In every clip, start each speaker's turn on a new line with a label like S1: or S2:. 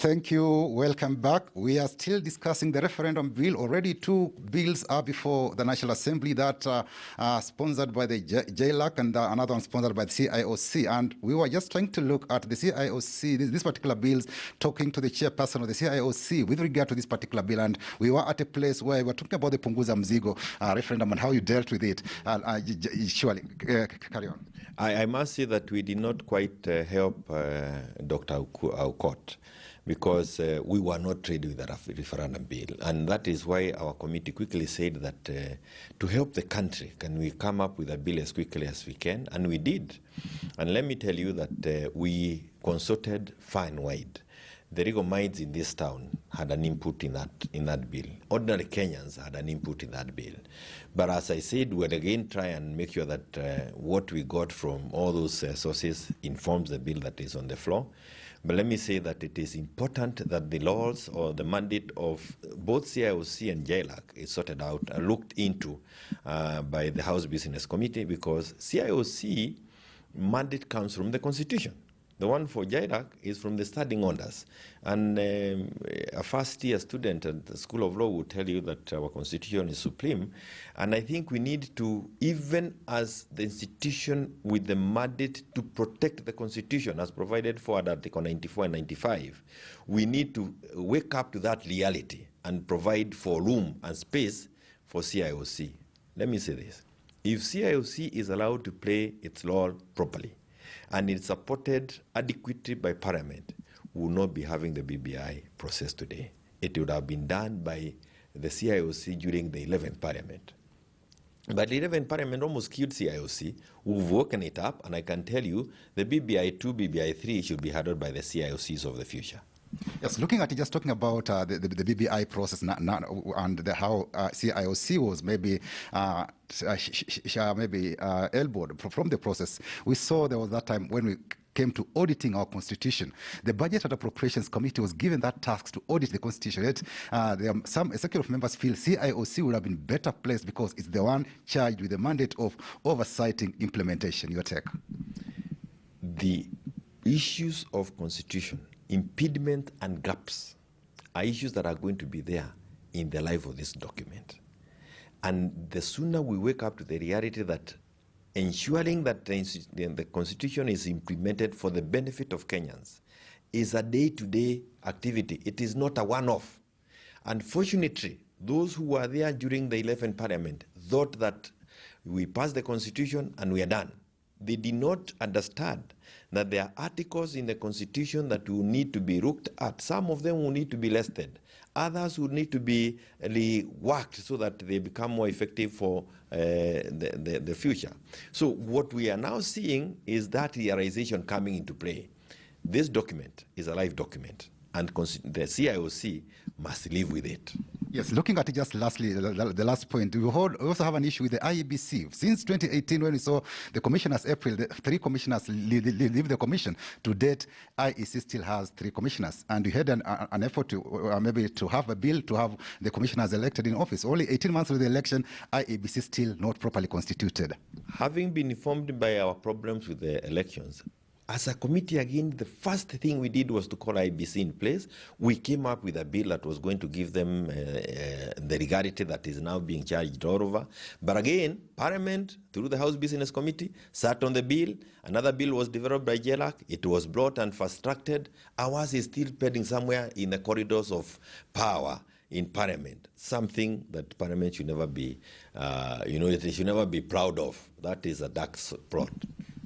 S1: Thank you. Welcome back. We are still discussing the referendum bill. Already two bills are before the National Assembly that are sponsored by the JLAC and another one sponsored by the CIOC. And we were just trying to look at the CIOC, this particular bills, talking to the chairperson of the CIOC with regard to this particular bill. And we were at a place where we were talking about the Punguza Mzigo referendum and how you dealt with it. Surely, carry on.
S2: I must say that we did not quite help Dr. Aukot, because we were not ready with the referendum bill. And that is why our committee quickly said that to help the country, can we come up with a bill as quickly as we can? And we did. And let me tell you that we consulted far and wide. The legal minds in this town had an input in that bill. Ordinary Kenyans had an input in that bill. But as I said, we'll again try and make sure that what we got from all those sources informs the bill that is on the floor. But let me say that it is important that the laws or the mandate of both CIOC and JLAC is sorted out and looked into by the House Business Committee, because CIOC mandate comes from the Constitution. The one for JLAC is from the studying orders. And a first-year student at the School of Law will tell you that our Constitution is supreme. And I think we need to, even as the institution with the mandate to protect the Constitution as provided for at Article 94 and 95, we need to wake up to that reality and provide for room and space for CIOC. Let me say this. If CIOC is allowed to play its role properly, and it's supported adequately by Parliament, we will not be having the BBI process today. It would have been done by the CIOC during the 11th Parliament. But the 11th Parliament almost killed CIOC. We've woken it up, and I can tell you the BBI 2, BBI 3 should be handled by the CIOCs of the future.
S1: Yes, looking at it, just talking about the BBI process and how CIOC was maybe elbowed from the process. We saw there was that time when we came to auditing our constitution. The Budget and Appropriations Committee was given that task to audit the constitution. Yet some executive members feel CIOC would have been better placed because it's the one charged with the mandate of oversighting implementation. Your take?
S2: The issues of constitution, impediment and gaps are issues that are going to be there in the life of this document. And the sooner we wake up to the reality that ensuring that the Constitution is implemented for the benefit of Kenyans is a day-to-day activity. It is not a one-off. Unfortunately, those who were there during the 11th Parliament thought that we passed the Constitution and we are done. They did not understand that there are articles in the Constitution that will need to be looked at. Some of them will need to be listed. Others will need to be reworked so that they become more effective for the future. So what we are now seeing is that realization coming into play. This document is a live document, and the CIOC must live with it.
S1: Yes, looking at it just lastly, the last point, we also have an issue with the IEBC. Since 2018, when we saw the commissioners, April, the 3 commissioners leave the commission, to date, IEC still has 3 commissioners. And we had an effort to maybe to have a bill to have the commissioners elected in office. Only 18 months with the election, IEBC still not properly constituted.
S2: Having been informed by our problems with the elections, as a committee, again, the first thing we did was to call IBC in place. We came up with a bill that was going to give them the legality that is now being charged all over. But again, Parliament, through the House Business Committee, sat on the bill. Another bill was developed by JLAC. It was brought and fast-tracked. Ours is still pending somewhere in the corridors of power in Parliament, something that Parliament should never be, it should never be proud of. That is a dark spot.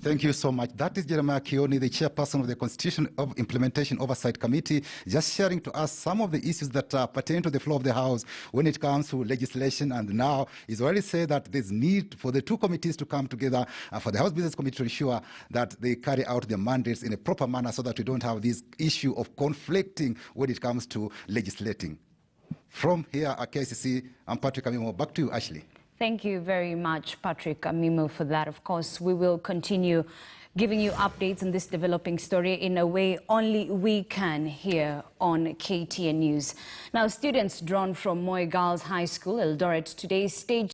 S1: Thank you so much. That is Jeremiah Kioni, the chairperson of the Constitution of Implementation Oversight Committee, just sharing to us some of the issues that pertain to the floor of the House when it comes to legislation. And now he's already said that there's need for the 2 committees to come together, for the House Business Committee to ensure that they carry out their mandates in a proper manner so that we don't have this issue of conflicting when it comes to legislating. From here at KCC, I'm Patrick Amimo. Back to you, Ashley.
S3: Thank you very much, Patrick Amimo, for that. Of course, we will continue giving you updates on this developing story in a way only we can here on KTN News. Now, students drawn from Moi Girls High School, Eldoret, today staged